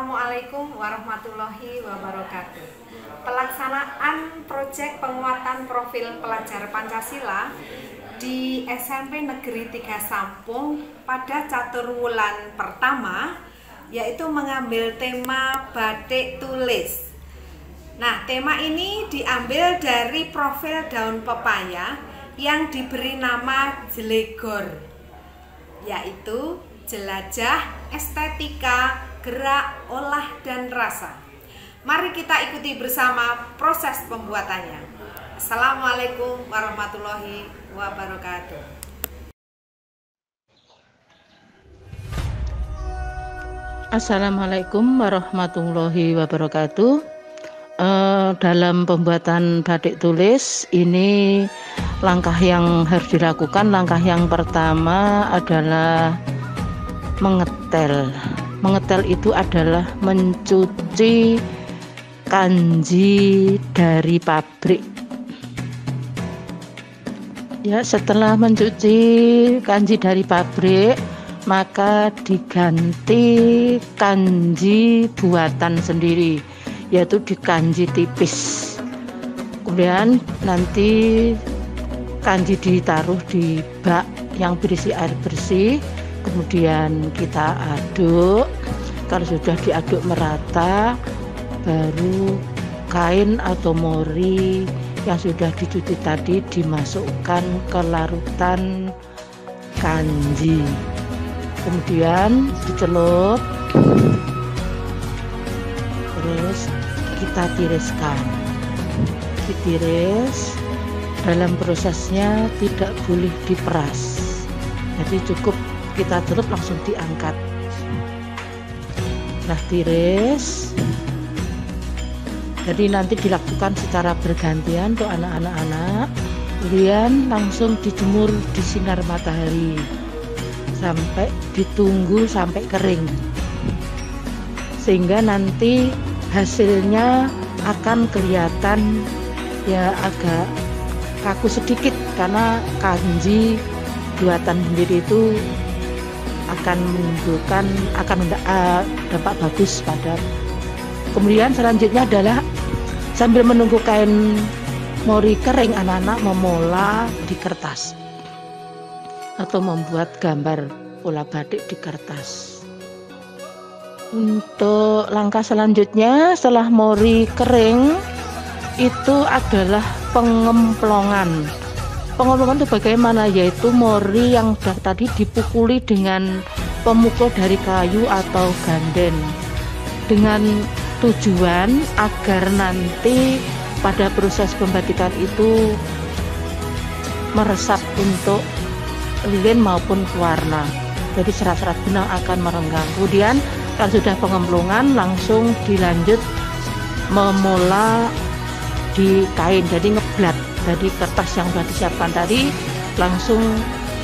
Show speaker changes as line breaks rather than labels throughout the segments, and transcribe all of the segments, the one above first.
Assalamualaikum warahmatullahi wabarakatuh. Pelaksanaan proyek penguatan profil pelajar Pancasila di SMP Negeri 3 Sampung pada caturwulan pertama, yaitu mengambil tema batik tulis. Nah, tema ini diambil dari profil daun pepaya yang diberi nama Jelegor, yaitu jelajah estetika, gerak, olah, dan rasa. Mari kita ikuti bersama proses pembuatannya. Assalamualaikum warahmatullahi wabarakatuh.
Assalamualaikum warahmatullahi wabarakatuh. Dalam pembuatan batik tulis ini, langkah yang harus dilakukan, langkah yang pertama adalah mengetel. Mengetel itu adalah mencuci kanji dari pabrik. Ya, setelah mencuci kanji dari pabrik, maka diganti kanji buatan sendiri, yaitu di kanji tipis. Kemudian nanti kanji ditaruh di bak yang berisi air bersih. Kemudian kita aduk. Kalau sudah diaduk merata, baru kain atau mori yang sudah dicuci tadi dimasukkan ke larutan kanji. Kemudian dicelup, terus kita tiriskan. Ditiris. Dalam prosesnya tidak boleh diperas, jadi cukup kita celup langsung diangkat. Nah, tiris. Jadi nanti dilakukan secara bergantian untuk anak-anak, kemudian langsung dijemur di sinar matahari sampai ditunggu sampai kering, sehingga nanti hasilnya akan kelihatan ya agak kaku sedikit, karena kanji buatan sendiri itu akan menimbulkan dampak bagus pada. Kemudian selanjutnya adalah sambil menunggu kain mori kering, anak-anak memola di kertas atau membuat gambar pola batik di kertas. Untuk langkah selanjutnya setelah mori kering itu adalah pengemplongan. Pengemplongan itu bagaimana? Yaitu mori yang sudah tadi dipukuli dengan pemukul dari kayu atau ganden, dengan tujuan agar nanti pada proses pembatikan itu meresap untuk lilin maupun warna. Jadi serat-serat benang akan merenggang. Kemudian kalau sudah pengemplongan langsung dilanjut memola di kain, jadi ngeblat. Jadi kertas yang sudah disiapkan tadi langsung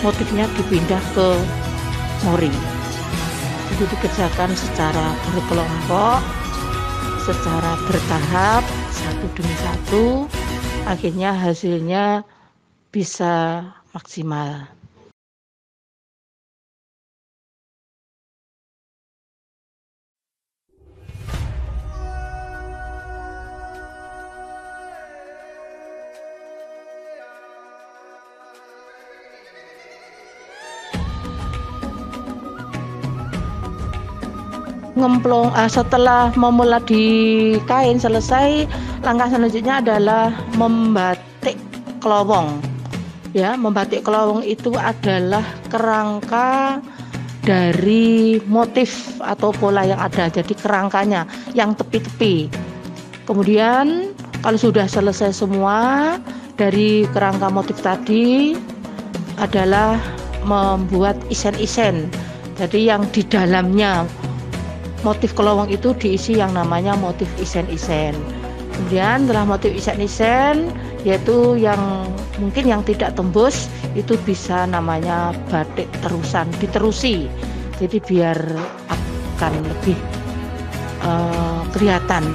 motifnya dipindah ke mori. Itu dikerjakan secara berkelompok, secara bertahap, satu demi satu, akhirnya hasilnya bisa maksimal. Setelah memula di kain selesai, langkah selanjutnya adalah membatik kelowong. Ya, membatik kelowong itu adalah kerangka dari motif atau pola yang ada. Jadi kerangkanya yang tepi-tepi. Kemudian kalau sudah selesai semua dari kerangka motif tadi adalah membuat isen-isen. Jadi yang di dalamnya motif kelowong itu diisi yang namanya motif isen-isen. Kemudian setelah motif isen-isen, yaitu yang mungkin yang tidak tembus, itu bisa namanya batik terusan, diterusi. Jadi biar akan lebih kelihatan.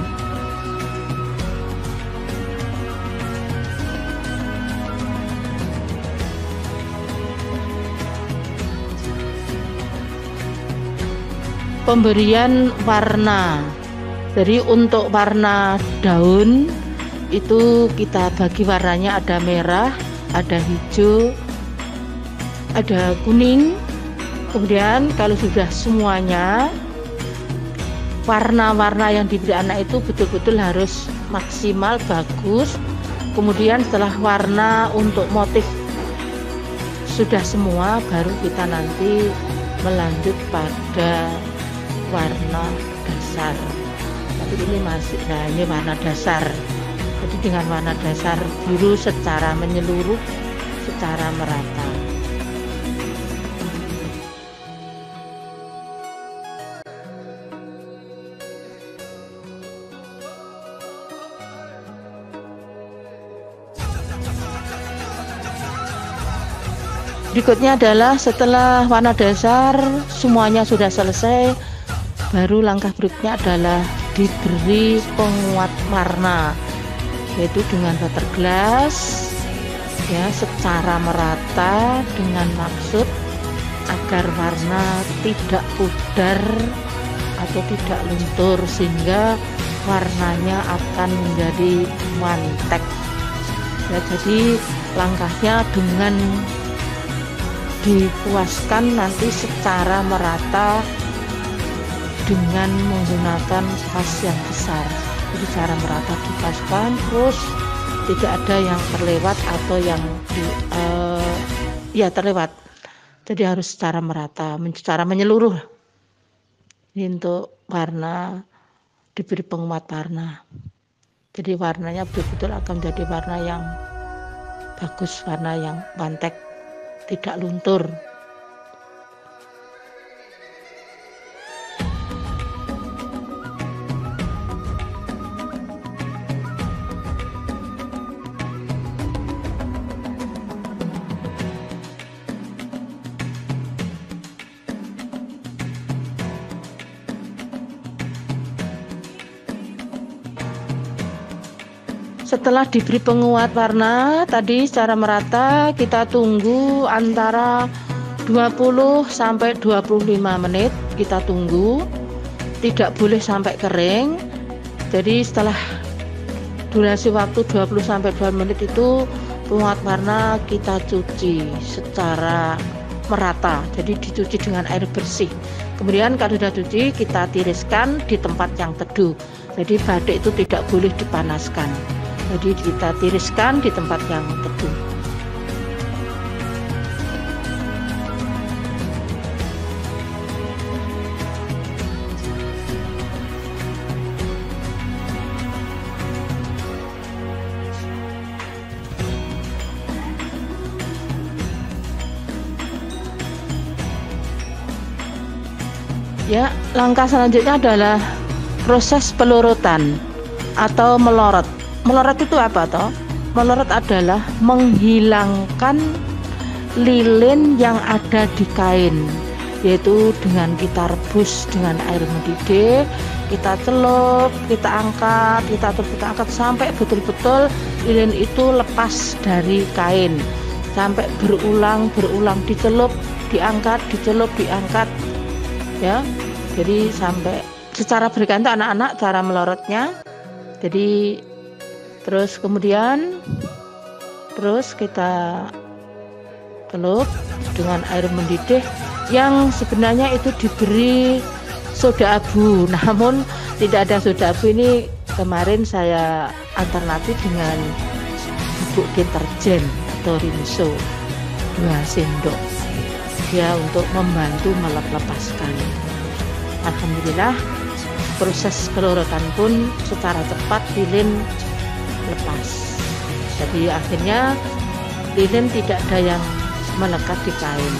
pemberian warna. Jadi untuk warna daun itu kita bagi warnanya, ada merah, ada hijau, ada kuning. Kemudian kalau sudah semuanya, warna-warna yang diberi anak itu betul-betul harus maksimal bagus. Kemudian setelah warna untuk motif sudah semua, baru kita nanti melanjut pada warna dasar. Tapi ini masih, nah ini warna dasar. Jadi dengan warna dasar biru secara menyeluruh, secara merata. Berikutnya adalah setelah warna dasar semuanya sudah selesai, baru langkah berikutnya adalah diberi penguat warna, yaitu dengan water glass ya, secara merata dengan maksud agar warna tidak pudar atau tidak luntur, sehingga warnanya akan menjadi mantek ya. Jadi langkahnya dengan dipuaskan nanti secara merata dengan menggunakan vas yang besar. Jadi secara merata dipaskan, terus tidak ada yang terlewat atau yang terlewat. Jadi harus secara merata, secara menyeluruh. Ini untuk warna, diberi penguat warna. Jadi warnanya betul-betul akan menjadi warna yang bagus, warna yang mantek, tidak luntur. Setelah diberi penguat warna tadi secara merata, kita tunggu antara 20 sampai 25 menit. Kita tunggu, tidak boleh sampai kering. Jadi setelah durasi waktu 20 sampai 20 menit itu, penguat warna kita cuci secara merata. Jadi dicuci dengan air bersih. Kemudian kalau sudah cuci, kita tiriskan di tempat yang teduh. Jadi batik itu tidak boleh dipanaskan. Jadi kita tiriskan di tempat yang teduh. Ya, langkah selanjutnya adalah proses pelorotan atau melorot. Melorot itu apa toh? Melorot adalah menghilangkan lilin yang ada di kain, yaitu dengan kita rebus dengan air mendidih, kita celup, kita angkat sampai betul-betul lilin itu lepas dari kain, sampai berulang dicelup, diangkat, dicelup, diangkat ya. Jadi sampai secara berganti anak-anak cara melorotnya. Jadi terus kemudian kita celup dengan air mendidih yang sebenarnya itu diberi soda abu, namun tidak ada soda abu. Ini kemarin saya alternatif dengan bubuk deterjen atau rinso 2 sendok ya, untuk membantu melepaskan. Alhamdulillah proses pelorotan pun secara cepat lilin lepas. Jadi akhirnya lilin tidak ada yang melekat di kain.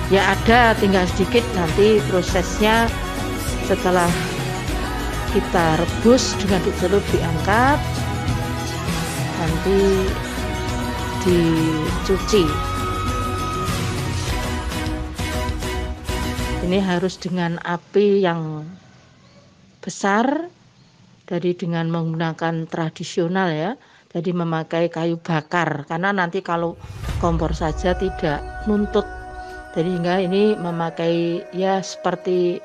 Ya ada, tinggal sedikit. Nanti prosesnya setelah kita rebus dengan dicelup, diangkat, nanti dicuci. Ini harus dengan api yang besar, jadi dengan menggunakan tradisional ya, jadi memakai kayu bakar, karena nanti kalau kompor saja tidak nuntut. Jadi hingga ini memakai ya seperti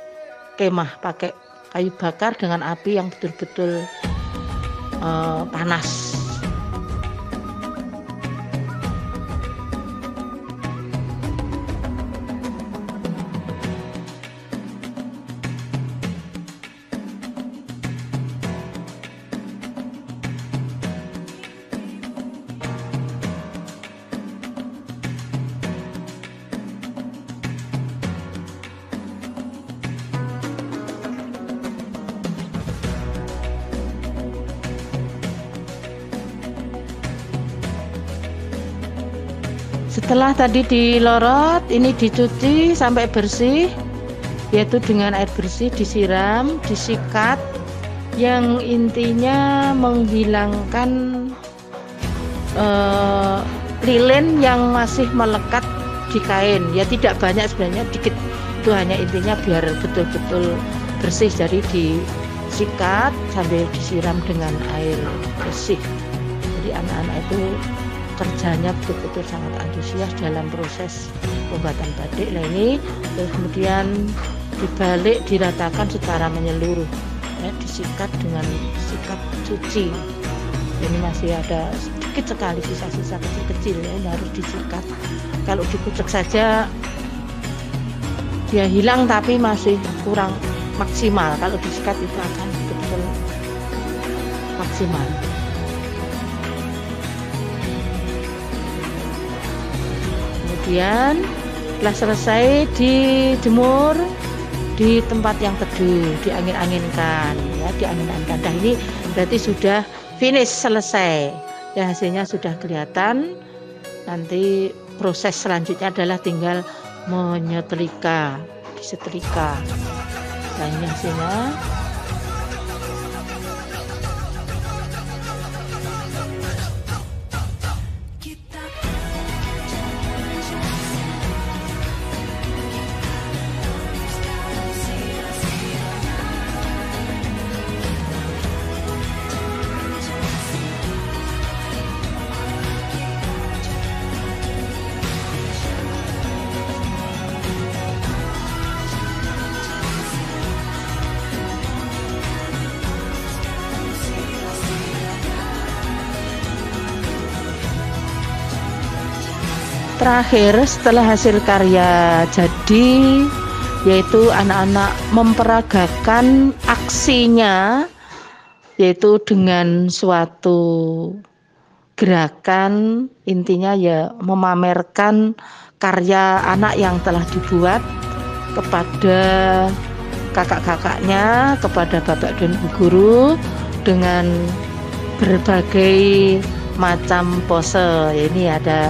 kemah, pakai kayu bakar dengan api yang betul-betul panas. Setelah tadi dilorot, ini dicuci sampai bersih, yaitu dengan air bersih, disiram, disikat, yang intinya menghilangkan lilin yang masih melekat di kain. Ya tidak banyak sebenarnya, dikit, itu hanya intinya biar betul-betul bersih. Jadi disikat sambil disiram dengan air bersih. Jadi anak-anak itu kerjanya betul-betul sangat antusias dalam proses pembuatan batik. Nah ini terus kemudian dibalik, diratakan secara menyeluruh, ya, disikat dengan sikat cuci. Ini masih ada sedikit sekali sisa-sisa kecil-kecil, ya, ini harus disikat. Kalau dikucek saja dia hilang, tapi masih kurang maksimal. Kalau disikat itu akan betul-betul maksimal. Kemudian setelah selesai dijemur di tempat yang teduh, diangin-anginkan, ya, diangin-anginkan. Nah ini berarti sudah finish, selesai, ya, hasilnya sudah kelihatan. Nanti proses selanjutnya adalah tinggal menyetrika, disetrika. Nah ini hasilnya. Terakhir setelah hasil karya jadi, yaitu anak-anak memperagakan aksinya, yaitu dengan suatu gerakan, intinya ya memamerkan karya anak yang telah dibuat kepada kakak-kakaknya, kepada bapak dan ibu guru, dengan berbagai macam pose. Ini ada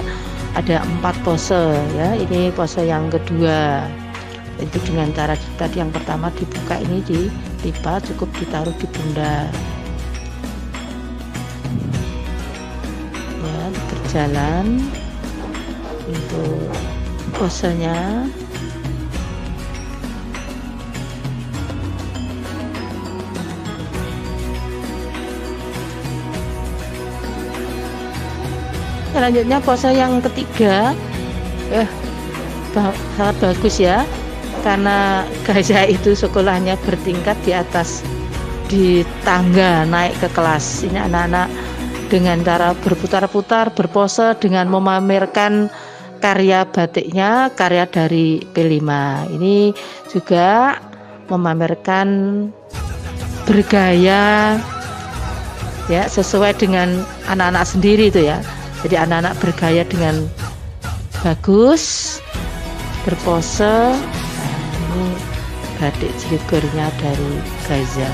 4 pose, ya. Ini pose yang kedua, itu dengan cara tadi yang pertama dibuka, ini dilipat, cukup ditaruh di pundak, ya, berjalan untuk posenya. Selanjutnya pose yang ketiga, sangat bagus, ya, karena Gaza itu sekolahnya bertingkat di atas, di tangga naik ke kelas. Ini anak-anak dengan cara berputar-putar, berpose dengan memamerkan karya batiknya, karya dari P5. Ini juga memamerkan bergaya, ya, sesuai dengan anak-anak sendiri itu, ya. Jadi anak-anak bergaya dengan bagus, berpose. Nah, ini batik Cilegonnya dari Gaza.